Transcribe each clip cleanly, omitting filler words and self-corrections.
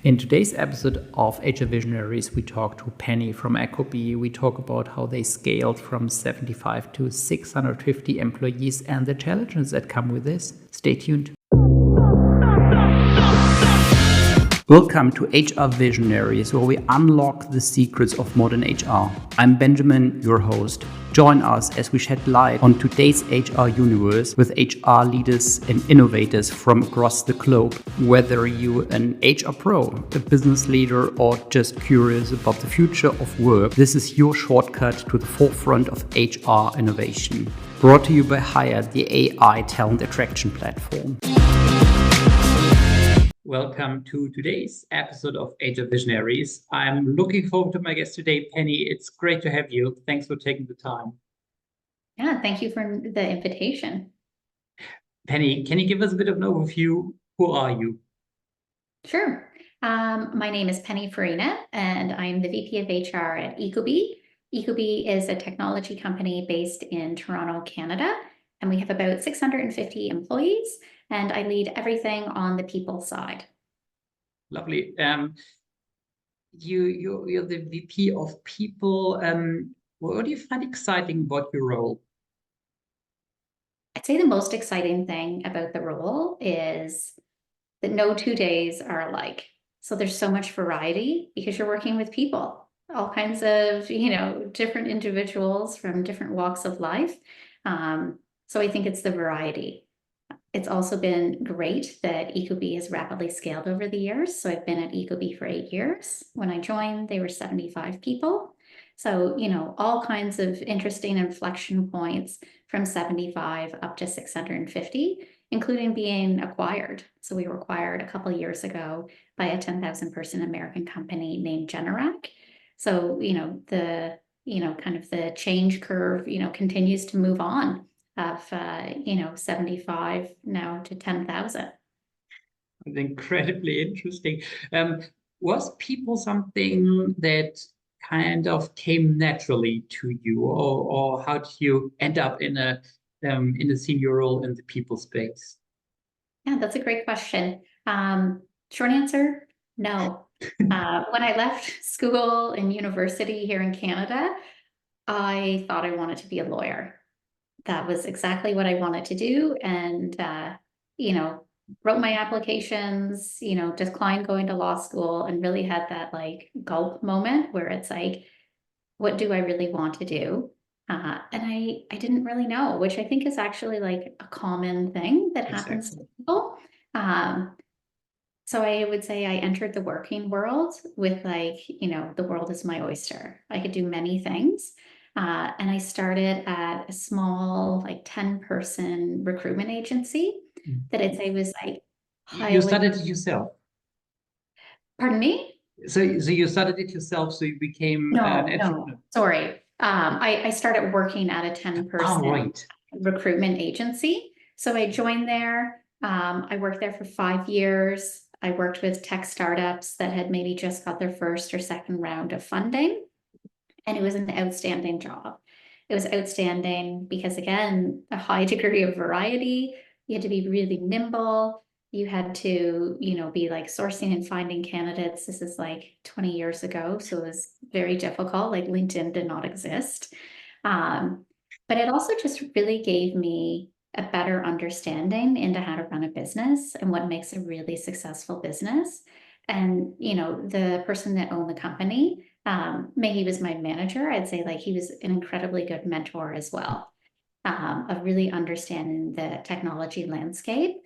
In today's episode of HR Visionaries, we talk to Penny from ecobee. We talk about how they scaled from 75 to 650 employees and the challenges that come with this. Stay tuned. Welcome to HR Visionaries, where we unlock the secrets of modern HR. I'm Benjamin, your host. Join us as we shed light on today's HR universe with HR leaders and innovators from across the globe. Whether you're an HR pro, a business leader, or just curious about the future of work, this is your shortcut to the forefront of HR innovation. Brought to you by Hire, the AI talent attraction platform. Welcome to today's episode of HR Visionaries. I'm looking forward to my guest today, Penny. It's great to have you. Thanks for taking the time. Yeah, thank you for the invitation. Penny, can you give us a bit of an overview? Who are you? Sure. My name is Penny Farinha, and I'm the VP of HR at ecobee. ecobee is a technology company based in Toronto, Canada, and we have about 650 employees, and I lead everything on the people side. Lovely. You're the VP of people. What do you find exciting about your role? I'd say the most exciting thing about the role is that no 2 days are alike. So there's so much variety because you're working with people, all kinds of, different individuals from different walks of life. So I think it's the variety. It's also been great that ecobee has rapidly scaled over the years. So I've been at ecobee for 8 years. When I joined, they were 75 people. So, all kinds of interesting inflection points from 75 up to 650, including being acquired. So we were acquired a couple of years ago by a 10,000 person American company named Generac. So, the kind of the change curve, continues to move on of 75 now to 10,000. Incredibly interesting. Was people something that kind of came naturally to you, or how did you end up in a senior role in the people space? Yeah, that's a great question. Short answer, no. When I left school and university here in Canada, I thought I wanted to be a lawyer. That was exactly what I wanted to do. And, wrote my applications, declined going to law school, and really had that like gulp moment where it's like, what do I really want to do? And I didn't really know, which I think is actually like a common thing that happens to Exactly. people. Um, so I would say I entered the working world with like, the world is my oyster. I could do many things. And I started at a small, like 10-person recruitment agency that I'd say was like You highly, started it yourself. pardon me? So you started it yourself, so you became an No, entrepreneur. sorry. I started working at a Oh, 10-person right. recruitment agency. So I joined there. I worked there for 5 years. I worked with tech startups that had maybe just got their first or second round of funding. And it was an outstanding job. It was outstanding because, again, a high degree of variety. You had to be really nimble. You had to, be like sourcing and finding candidates. This is like 20 years ago. So it was very difficult. Like LinkedIn did not exist. But it also just really gave me a better understanding into how to run a business and what makes a really successful business. And, the person that owned the company, he was my manager. I'd say like he was an incredibly good mentor as well, of really understanding the technology landscape,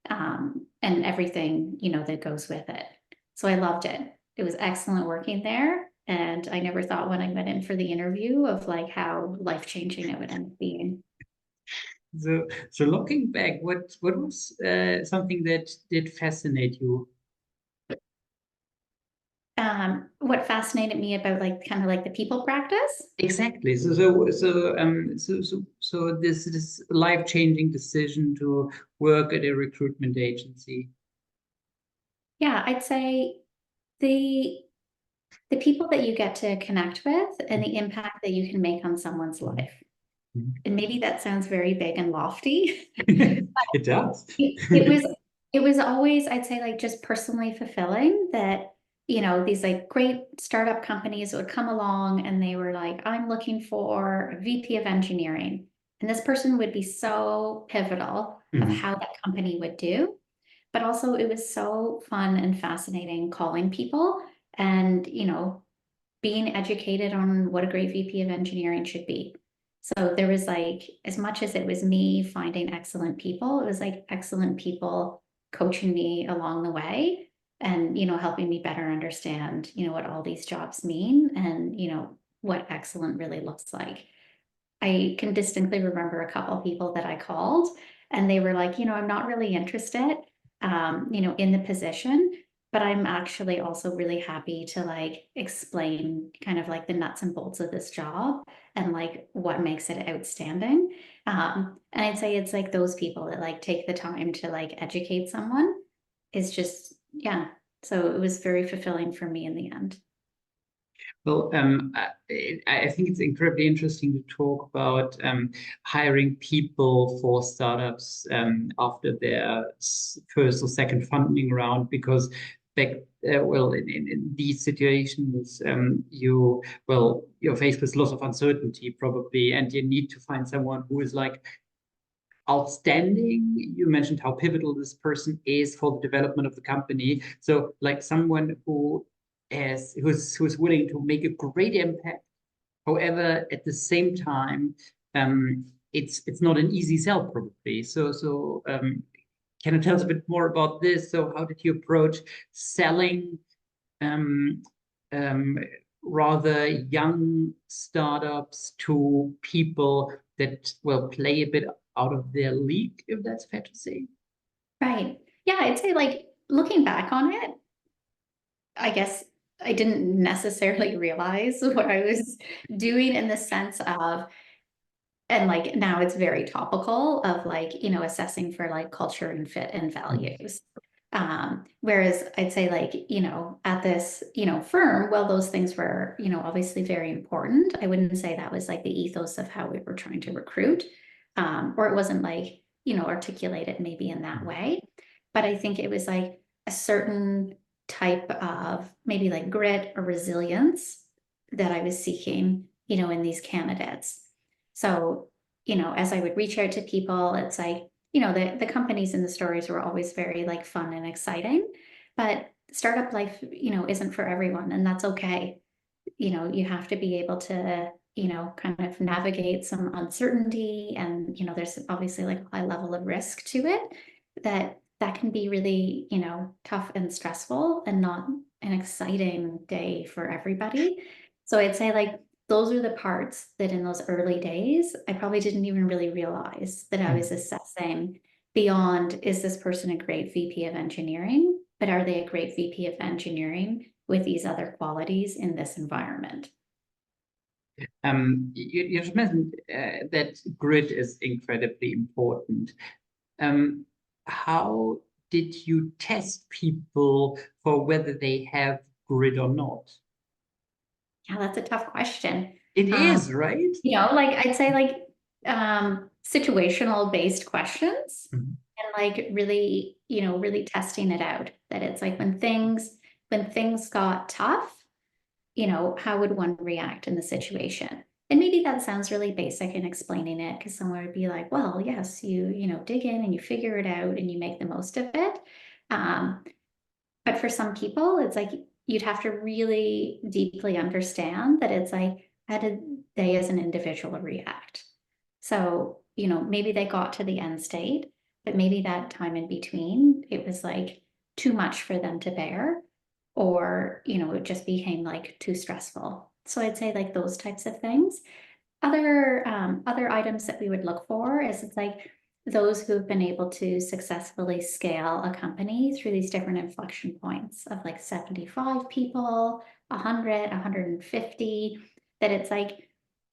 and everything, that goes with it. So I loved it. It was excellent working there. And I never thought when I went in for the interview of like how life-changing it would end up being. So looking back, what was something that did fascinate you? What fascinated me about like kind of like the people practice. Exactly. So this life-changing decision to work at a recruitment agency. Yeah, I'd say the the people that you get to connect with and the impact that you can make on someone's life. Mhm. And maybe that sounds very big and lofty. It does. It was always, I'd say, like just personally fulfilling that, these like great startup companies would come along and they were like, I'm looking for a VP of engineering. And this person would be so pivotal of how that company would do. But also it was so fun and fascinating calling people and, being educated on what a great VP of engineering should be. So there was like, as much as it was me finding excellent people, it was like excellent people coaching me along the way and, helping me better understand, what all these jobs mean and, what excellent really looks like. I can distinctly remember a couple of people that I called and they were like, I'm not really interested, in the position, but I'm actually also really happy to like explain kind of like the nuts and bolts of this job and like what makes it outstanding. And I'd say it's like those people that like take the time to like educate someone is just, yeah. So it was very fulfilling for me in the end. Well, I think it's incredibly interesting to talk about hiring people for startups after their first or second funding round, because in these situations, you're faced with lots of uncertainty probably, and you need to find someone who is like outstanding. You mentioned how pivotal this person is for the development of the company. So like someone who's willing to make a great impact. However, at the same time, it's not an easy sell probably. Can you tell us a bit more about this? So how did you approach selling um, um, rather young startups to people that will play a bit out of their league, if that's fair to say? Right. Yeah, I'd say like looking back on it, I guess I didn't necessarily realize what I was doing in the sense of, and like now it's very topical of like, assessing for like culture and fit and values. Whereas I'd say like, at this, firm, well, those things were, obviously very important. I wouldn't say that was like the ethos of how we were trying to recruit. Or it wasn't like, articulated maybe in that way. But I think it was like a certain type of maybe like grit or resilience that I was seeking, in these candidates. So, as I would reach out to people, it's like, the companies and the stories were always very like fun and exciting, but startup life, isn't for everyone, and that's okay. You have to be able to, kind of navigate some uncertainty and, there's obviously like a high level of risk to it that can be really, tough and stressful and not an exciting day for everybody. So I'd say like those are the parts that in those early days, I probably didn't even really realize that I was assessing beyond, is this person a great VP of engineering, but are they a great VP of engineering with these other qualities in this environment? You just mentioned that grit is incredibly important. How did you test people for whether they have grit or not? Yeah, that's a tough question. It is, right? Like I'd say like situational based questions Mhm. and like really, really testing it out. That it's like when things got tough, how would one react in the situation? And maybe that sounds really basic in explaining it because someone would be like, well, yes, you dig in and you figure it out and you make the most of it. Um, but for some people, it's like you'd have to really deeply understand that it's like, how did they as an individual react? So, maybe they got to the end state, but maybe that time in between, it was like too much for them to bear, or, it just became like too stressful. So I'd say like those types of things. Other items that we would look for is it's like those who have been able to successfully scale a company through these different inflection points of like 75 people, 100, 150, that it's like,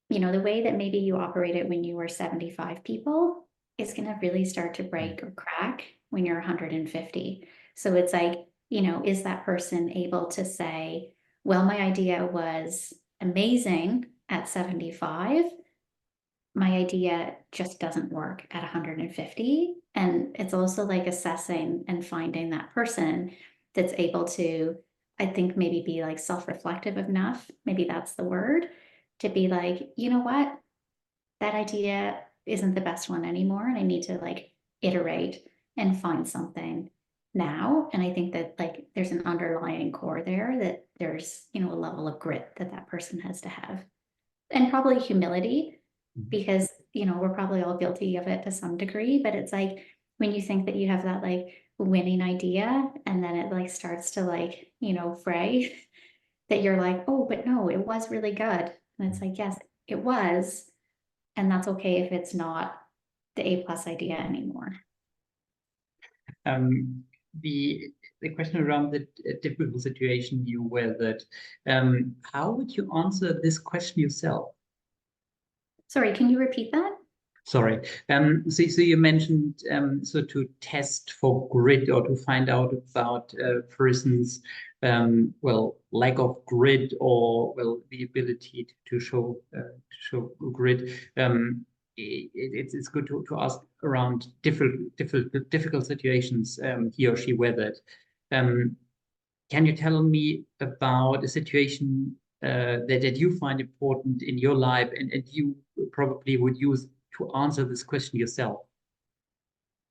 the way that maybe you operated when you were 75 people is going to really start to break or crack when you're 150. So it's like, is that person able to say, well, my idea was amazing at 75. My idea just doesn't work at 150. And it's also like assessing and finding that person that's able to I think maybe be like self-reflective enough, maybe that's the word, to be like, you know what, that idea isn't the best one anymore, and I need to like iterate and find something now. And I think that like there's an underlying core there, that there's, you know, a level of grit that that person has to have, and probably humility, because, you know, we're probably all guilty of it to some degree, but it's like when you think that you have that like winning idea and then it like starts to like, you know, fray, that you're like, oh, but no, it was really good. And it's like, yes, it was. And that's okay if it's not the A+ idea anymore. Um, the question around the difficult situation you weathered, how would you answer this question yourself? Sorry, can you repeat that? Sorry. So you mentioned so to test for grit or to find out about persons well, lack of grit, or well, the ability to show grit. It's good to ask around difficult situations he or she weathered. Um, can you tell me about a situation that you find important in your life, and you probably would use to answer this question yourself?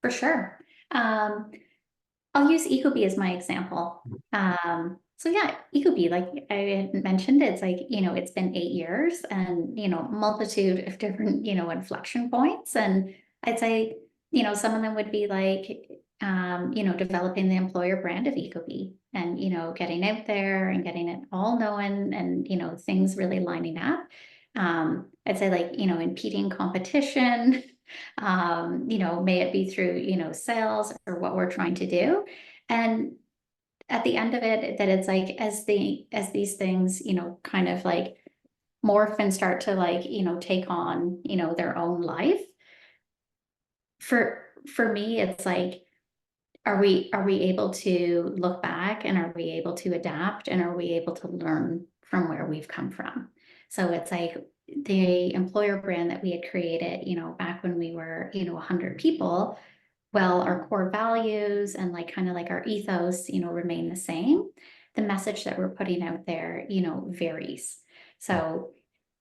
For sure. I'll use ecobee as my example. So yeah, ecobee, like I had mentioned, it's like, you know, it's been 8 years and, you know, multitude of different, you know, inflection points. And I'd say, you know, some of them would be like, you know, developing the employer brand of ecobee and, you know, getting out there and getting it all known and, you know, things really lining up. I'd say like, you know, impeding competition, you know, may it be through, you know, sales or what we're trying to do. And at the end of it, that it's like, as these things, you know, kind of like morph and start to like, you know, take on, you know, their own life. For me, it's like, are we able to look back, and are we able to adapt, and are we able to learn from where we've come from? So it's like the employer brand that we had created, you know, back when we were, you know, 100 people, well, our core values and like kind of like our ethos, you know, remain the same. The message that we're putting out there, you know, varies. So,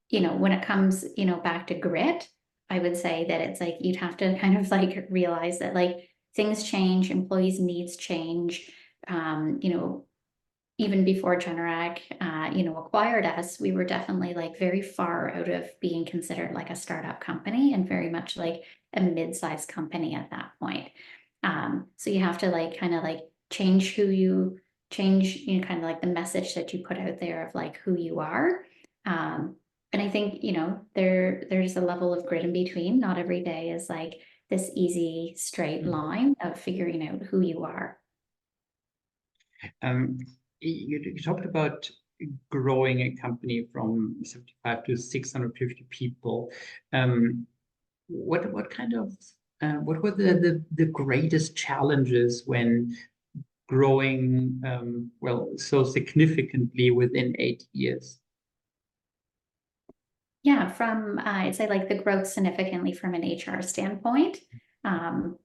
you know, when it comes, you know, back to grit, I would say that it's like you'd have to kind of like realize that like things change, employees' needs change. You know, even before Generac, you know, acquired us, we were definitely like very far out of being considered like a startup company and very much like a mid-sized company at that point. So you have to like kind of like change, you know, kind of like the message that you put out there of like who you are. And I think, you know, there's a level of grit in between. Not every day is like this easy straight line of figuring out who you are. Um, you talked about growing a company from 75 to 650 people. What kind of what were the greatest challenges when growing well, so significantly within 8 years? Yeah, from I'd say like the growth significantly from an HR standpoint, um,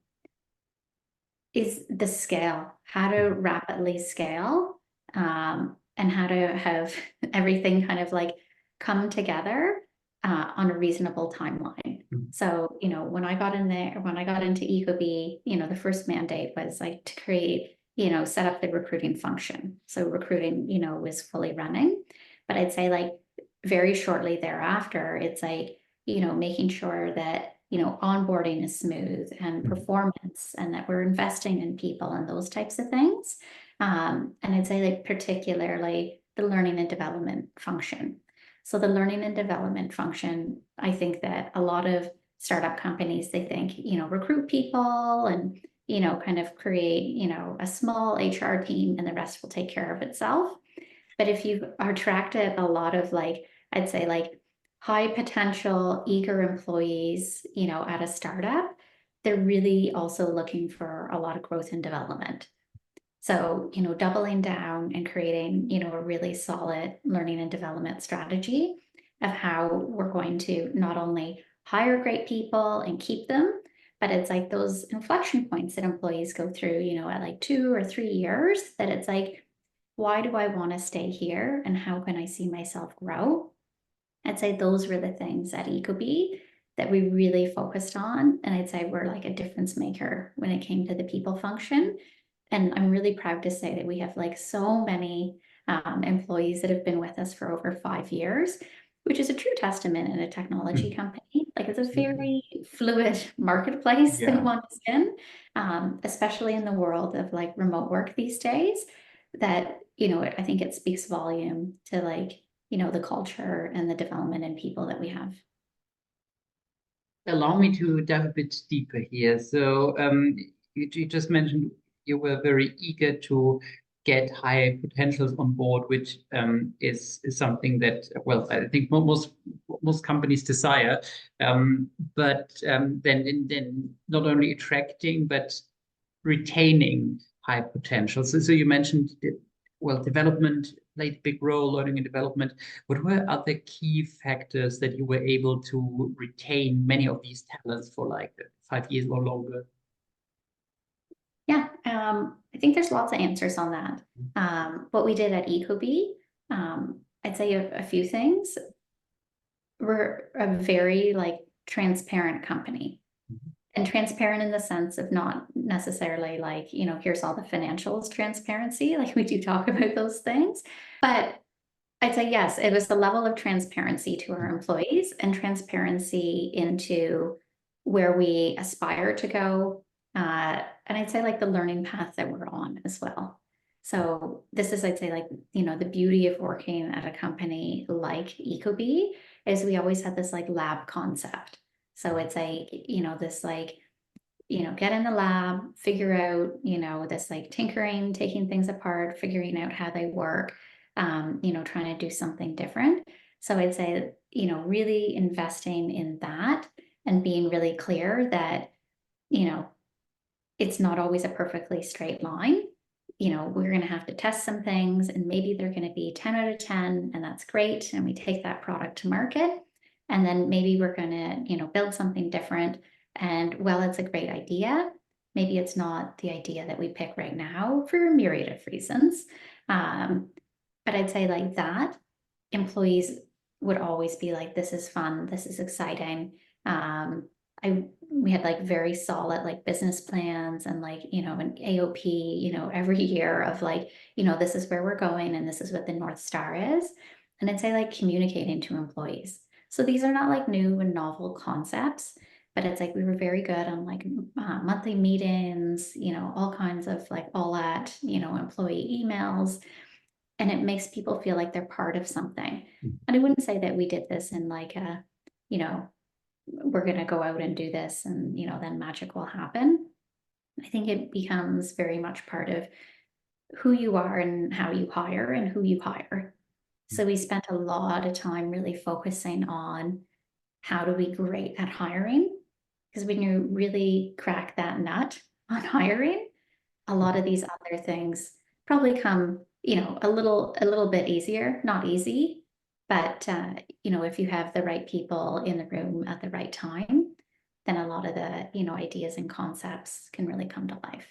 is the scale, how to rapidly scale, and how to have everything kind of like come together on a reasonable timeline. So, you know, when I got into ecobee, you know, the first mandate was like to create, you know, set up the recruiting function. So recruiting, you know, was fully running. But I'd say like very shortly thereafter, it's like, you know, making sure that, you know, onboarding is smooth and performance, and that we're investing in people and those types of things. And I'd say like particularly the learning and development function. So the learning and development function, I think that a lot of startup companies, they think, you know, recruit people and, you know, kind of create, you know, a small HR team and the rest will take care of itself. But if you've attracted a lot of like, I'd say like high potential, eager employees, you know, at a startup, they're really also looking for a lot of growth and development. So, you know, doubling down and creating, you know, a really solid learning and development strategy of how we're going to not only hire great people and keep them, but it's like those inflection points that employees go through, you know, at like 2 or 3 years, that it's like why do I want to stay here and how can I see myself grow? I'd say those were the things at ecobee that we really focused on. And I'd say we're like a difference maker when it came to the people function. And I'm really proud to say that we have like so many employees that have been with us for over 5 years, which is a true testament in a technology company. Like it's a very fluid marketplace that one is in, especially in the world of like remote work these days, that, I think it speaks volume to like, the culture and the development in people that we have. Allow me to dive a bit deeper here. So you just mentioned you were very eager to get high potentials on board, which is something that, well, I think most companies desire. But then not only attracting but retaining high potential. So you mentioned, well, development played a big role, learning and development. What were other key factors that you were able to retain many of these talents for like 5 years or longer? Yeah, I think there's lots of answers on that. What we did at ecobee, I'd say a few things. We're a very like transparent company. And transparent in the sense of not necessarily like, here's all the financials transparency, like we do talk about those things. But I'd say, yes, it was the level of transparency to our employees and transparency into where we aspire to go. And I'd say like the learning path that we're on as well. So this is, I'd say like, the beauty of working at a company like ecobee is we always had this like lab concept. So it's like, this like, get in the lab, figure out, this like tinkering, taking things apart, figuring out how they work, trying to do something different. So I'd say, really investing in that and being really clear that, it's not always a perfectly straight line. We're going to have to test some things and maybe they're going to be 10 out of 10 and that's great. And we take that product to market and then maybe we're going to, build something different. And well, it's a great idea. Maybe it's not the idea that we pick right now for a myriad of reasons. But I'd say like that, employees would always be like, this is fun, this is exciting. We had like very solid like business plans and like, an AOP, every year of like, this is where we're going and this is what the North Star is. And I'd say like communicating to employees. So these are not like new and novel concepts, but it's like we were very good on like monthly meetings, all kinds of like all at, employee emails. And it makes people feel like they're part of something. And I wouldn't say that we did this in like a, we're going to go out and do this and, then magic will happen. I think it becomes very much part of who you are and how you hire and who you hire. So we spent a lot of time really focusing on how to be great at hiring. Because when you really crack that nut on hiring, a lot of these other things probably come, a little bit easier, not easy, but if you have the right people in the room at the right time, then a lot of the, ideas and concepts can really come to life.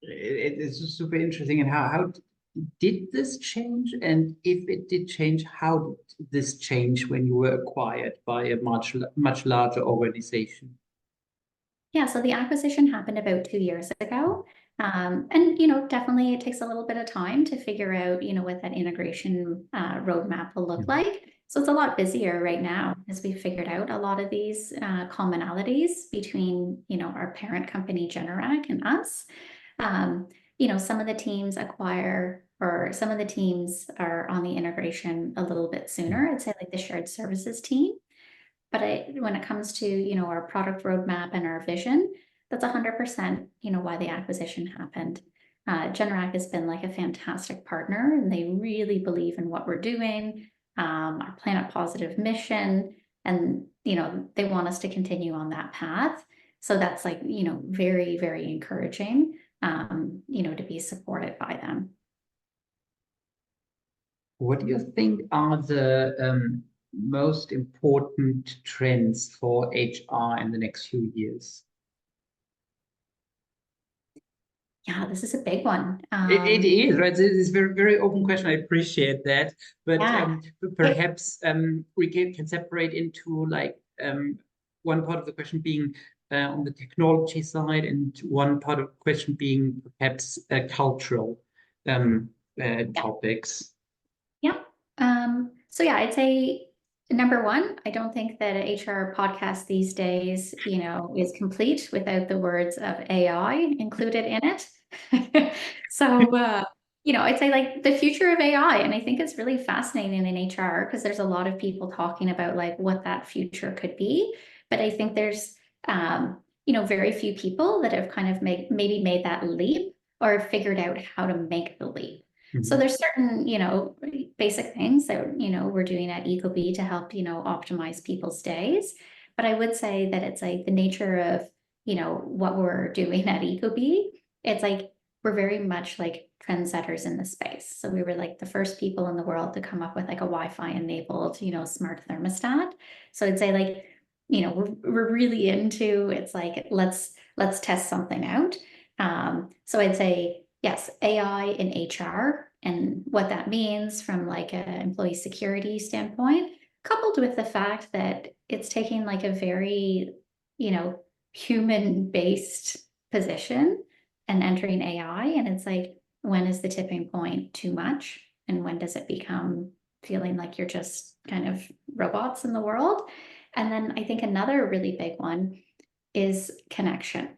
It's super interesting. And how did this change? And if it did change, how did this change when you were acquired by a much larger organization? Yeah, so the acquisition happened about 2 years ago. And, definitely it takes a little bit of time to figure out, what that integration roadmap will look like. So it's a lot busier right now as we figured out a lot of these commonalities between, our parent company, Generac, and us. Some of the teams acquire or some of the teams are on the integration a little bit sooner. I'd say like the shared services team. But when it comes to, our product roadmap and our vision, that's 100%, why the acquisition happened. Generac has been like a fantastic partner and they really believe in what we're doing, our Planet Positive mission, and, they want us to continue on that path. So that's like, very, very encouraging, to be supported by them. What do you think are the most important trends for HR in the next few years? Yeah, this is a big one. It is, right? It's a very, very open question. I appreciate that. But Yeah, it, perhaps we can separate into like one part of the question being on the technology side, and one part of the question being perhaps cultural um, yeah, topics. yeah. So yeah, I'd say number one, I don't think that an HR podcast these days, is complete without the words of AI included in it. So, I'd say like the future of AI, and I think it's really fascinating in HR because there's a lot of people talking about like what that future could be. But I think there's, very few people that have kind of maybe made that leap or figured out how to make the leap. So there's certain, basic things that, we're doing at ecobee to help, optimize people's days. But I would say that it's like the nature of, what we're doing at ecobee. It's like we're very much like trendsetters in the space. So we were like the first people in the world to come up with like a Wi-Fi enabled, smart thermostat. So I'd say like, we're really into it's like let's test something out. So I'd say yes, AI in HR and what that means from like an employee security standpoint, coupled with the fact that it's taking like a very, human-based position and entering AI. And it's like, when is the tipping point too much? And when does it become feeling like you're just kind of robots in the world? And then I think another really big one is connection.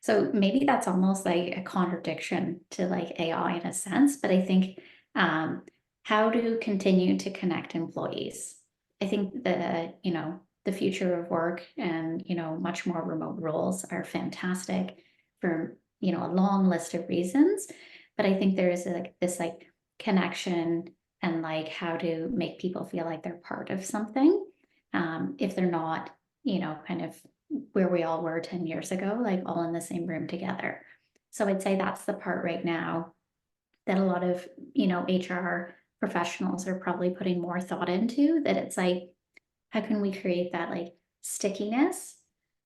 So maybe that's almost like a contradiction to like AI in a sense, but I think how to continue to connect employees. I think the future of work and, much more remote roles are fantastic for, a long list of reasons. But I think there is like this like connection and like how to make people feel like they're part of something. If they're not, kind of where we all were 10 years ago, like all in the same room together. So I'd say that's the part right now that a lot of, HR professionals are probably putting more thought into, that it's like, how can we create that like stickiness,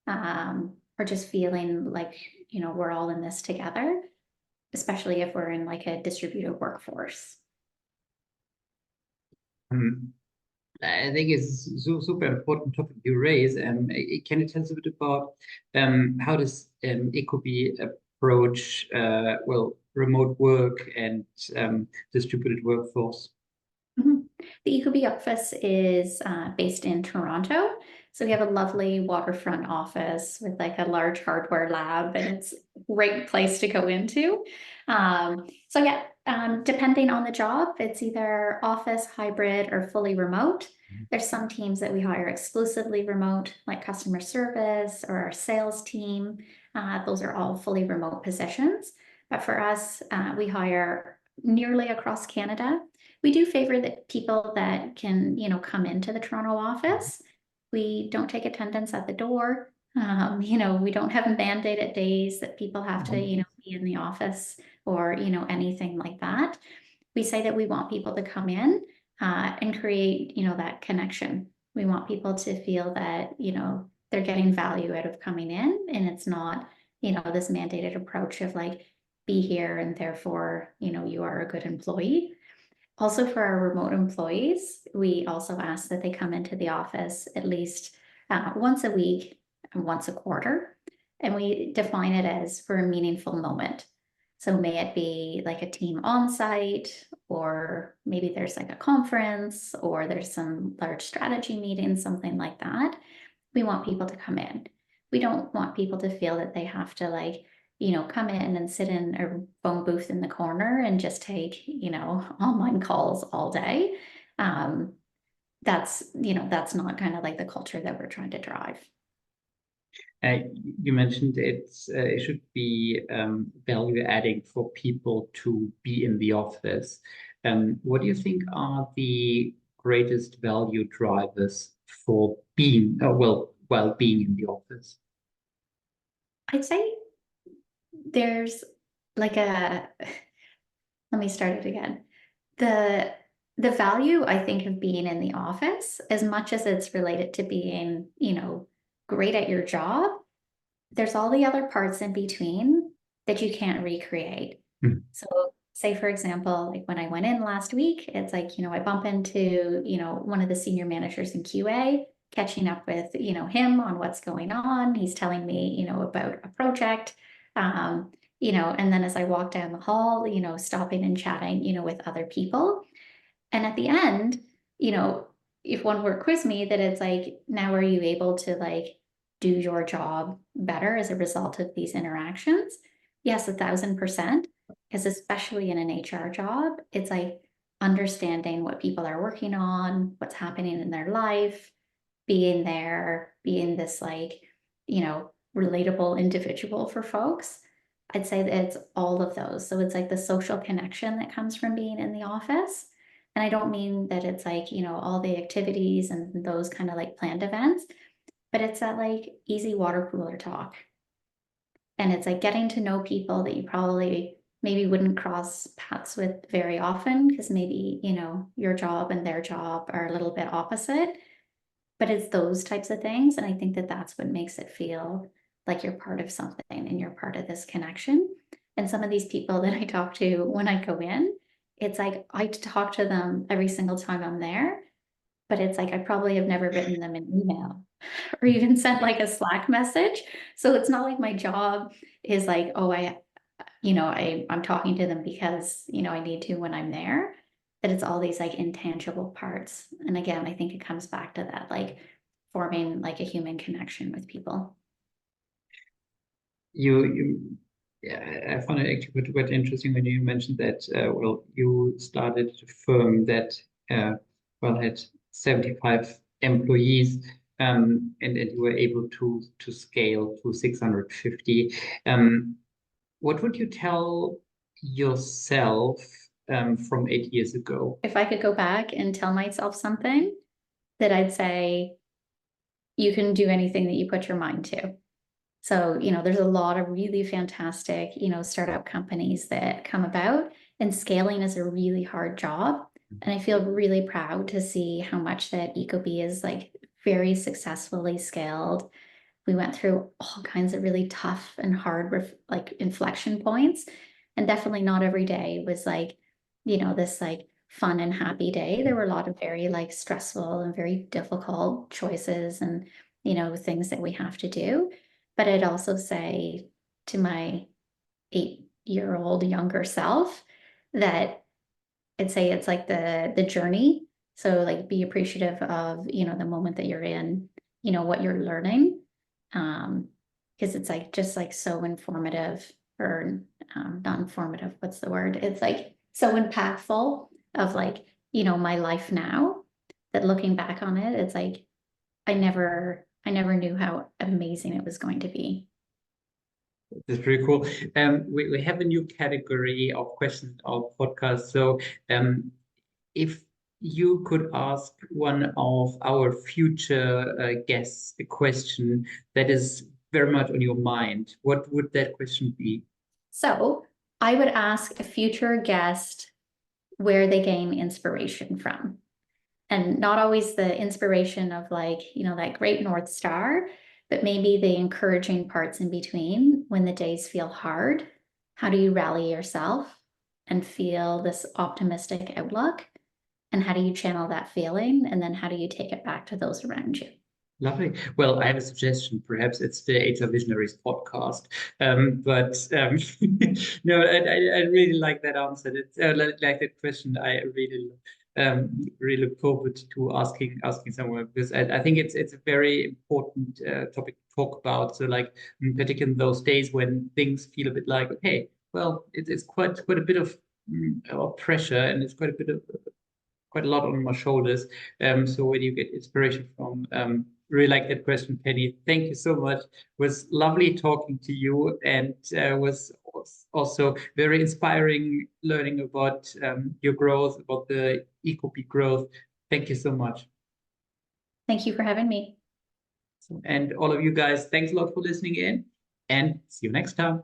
or just feeling like, we're all in this together, especially if we're in like a distributed workforce. I think it's super important topic you raise. Can you tell us a bit about how does ecobee approach remote work and distributed workforce? Mhm. The ecobee office is based in Toronto. So we have a lovely waterfront office with like a large hardware lab, and it's a great place to go into. Depending on the job, it's either office, hybrid, or fully remote. There's some teams that we hire exclusively remote, like customer service or our sales team. Those are all fully remote positions. But for us, we hire nearly across Canada. We do favor that people that can, come into the Toronto office. We don't take attendance at the door. We don't have mandated days that people have to, be in the office or, anything like that. We say that we want people to come in and create, that connection. We want people to feel that, they're getting value out of coming in, and it's not, this mandated approach of like, be here and therefore, you are a good employee. Also, for our remote employees, we also ask that they come into the office at least once a week and once a quarter. And we define it as for a meaningful moment. So may it be like a team on-site, or maybe there's like a conference, or there's some large strategy meeting, something like that. We want people to come in. We don't want people to feel that they have to like, come in and sit in a phone booth in the corner and just take, online calls all day. That's not kind of like the culture that we're trying to drive. You mentioned it should be value adding for people to be in the office. What do you think are the greatest value drivers for being while being in the office? I'd say there's like let me start it again. The value, I think, of being in the office, as much as it's related to being, great at your job, there's all the other parts in between that you can't recreate. Mm. So say, for example, like when I went in last week, it's like, I bump into, one of the senior managers in QA, catching up with, him on what's going on. He's telling me, about a project, and then as I walk down the hall, stopping and chatting, with other people. And at the end, if one were to quiz me, that it's like, now are you able to like do your job better as a result of these interactions? Yes, 1,000%. Because especially in an HR job, it's like understanding what people are working on, what's happening in their life, being there, being this like, relatable individual for folks. I'd say that it's all of those. So it's like the social connection that comes from being in the office. And I don't mean that it's like, all the activities and those kind of like planned events, but it's that like easy water cooler talk. And it's like getting to know people that you probably maybe wouldn't cross paths with very often because maybe, your job and their job are a little bit opposite. But it's those types of things. And I think that that's what makes it feel like you're part of something and you're part of this connection. And some of these people that I talk to when I go in, it's like I talk to them every single time I'm there, but it's like I probably have never written them an email or even sent like a Slack message. So it's not like my job is like, oh, I'm talking to them because, I need to when I'm there. That it's all these like intangible parts. And again, I think it comes back to that, like forming like a human connection with people. Yeah, I found it actually quite interesting when you mentioned that, you started a firm that, had 75 employees, and you were able to scale to 650. What would you tell yourself, from 8 years ago? If I could go back and tell myself something, that I'd say, you can do anything that you put your mind to. So, there's a lot of really fantastic, startup companies that come about, and scaling is a really hard job. And I feel really proud to see how much that ecobee is like very successfully scaled. We went through all kinds of really tough and hard like inflection points, and definitely not every day was like, this like fun and happy day. There were a lot of very like stressful and very difficult choices and, things that we have to do. But I'd also say to my 8-year-old younger self that I'd say it's like the journey. So like be appreciative of, the moment that you're in, what you're learning. Because it's like just like so informative, or not informative, what's the word? It's like so impactful of like, my life now, that looking back on it, it's like I never knew how amazing it was going to be. That's pretty cool. We have a new category of questions of podcast. So, if you could ask one of our future guests a question that is very much on your mind, what would that question be? So I would ask a future guest where they gain inspiration from. And not always the inspiration of like, that great North Star, but maybe the encouraging parts in between when the days feel hard. How do you rally yourself and feel this optimistic outlook? And how do you channel that feeling? And then how do you take it back to those around you? Lovely. Well, I have a suggestion. Perhaps it's the HR Visionaries podcast. No, I really like that answer. It's like that question. I really look forward to asking someone, because I think it's a very important topic to talk about. So, like, particularly in those days when things feel a bit like, okay, well, it's quite a bit of pressure, and it's quite a lot on my shoulders. So when you get inspiration from, really like that question, Penny. Thank you so much. It was lovely talking to you, and was also very inspiring learning about your growth, about the ecobee growth. Thank you so much. Thank you for having me. And all of you guys, thanks a lot for listening in, and see you next time.